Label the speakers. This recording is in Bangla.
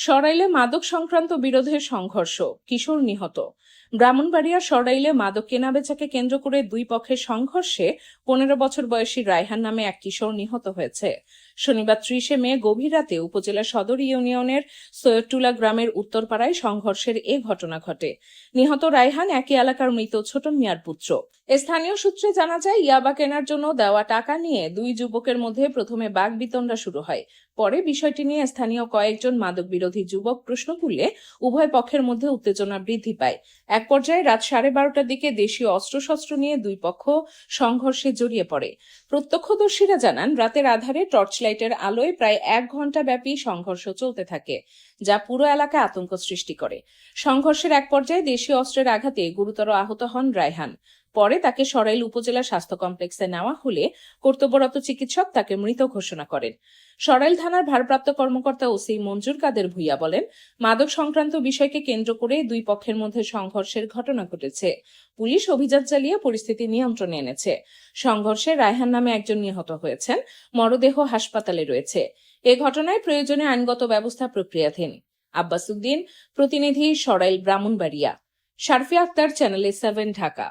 Speaker 1: সরাইলে মাদক সংক্রান্ত বিরোধে সংঘর্ষ, কিশোর নিহত। ব্রাহ্মণবাড়িয়ার সরাইলে মাদক কেনাবেচাকে কেন্দ্র করে দুই পক্ষের সংঘর্ষে 15 বছর বয়সী রায়হান নামে এক কিশোর নিহত হয়েছে। শনিবার 30 মে গভীর রাতে উপজেলা সদর ইউনিয়নের সৈয়দটুলা গ্রামের উত্তরপাড়ায় সংঘর্ষের এ ঘটনা ঘটে। নিহত রায়হান একই এলাকার মৃত ছোট মিয়ার পুত্র। স্থানীয় সূত্রে জানা যায়, ইয়াবা কেনার জন্য দেওয়া টাকা নিয়ে দুই যুবকের মধ্যে প্রথমে বাকবিতণ্ডা শুরু হয়। পরে বিষয়টি নিয়ে স্থানীয় কয়েকজন মাদক বিরোধী যুবক প্রশ্ন তুললে উভয় পক্ষের মধ্যে উত্তেজনা বৃদ্ধি পায়। এক পর্যায়ে রাত 12:30টার দিকে দেশীয় অস্ত্রশস্ত্র নিয়ে দুই পক্ষ সংঘর্ষে জড়িয়ে পড়ে। প্রত্যক্ষদর্শীরা জানান, রাতের আধারে টর্চ লাইটের আলোয় প্রায় 1 ঘণ্টা ব্যাপী সংঘর্ষ চলতে থাকে, যা পুরো এলাকায় আতঙ্ক সৃষ্টি করে। সংঘর্ষের এক পর্যায়ে দেশীয় অস্ত্রের আঘাতে গুরুতর আহত হন রায়হান। পরে তাকে সরাইল উপজেলা স্বাস্থ্য কমপ্লেক্সে নেওয়া হলে কর্তব্যরত চিকিৎসক তাকে মৃত ঘোষণা করেন। সরাইল থানার ভারপ্রাপ্ত কর্মকর্তা ওসি মঞ্জুর কাদের ভূঁইয়া বলেন, মাদক সংক্রান্ত বিষয়কে কেন্দ্র করে দুই পক্ষের মধ্যে সংঘর্ষের ঘটনা ঘটেছে। পুলিশ অভিযান চালিয়ে পরিস্থিতি নিয়ন্ত্রণে এনেছে। সংঘর্ষে রায়হান নামে একজন নিহত হয়েছেন, মরদেহ হাসপাতালে রয়েছে। এ ঘটনায় প্রয়োজনে আইনগত ব্যবস্থা প্রক্রিয়াধীন। আব্বাস উদ্দিন, প্রতিনিধি, সরাইল, ব্রাহ্মণবাড়িয়া। শারফিয়া আক্তার, চ্যানেল 7, ঢাকা।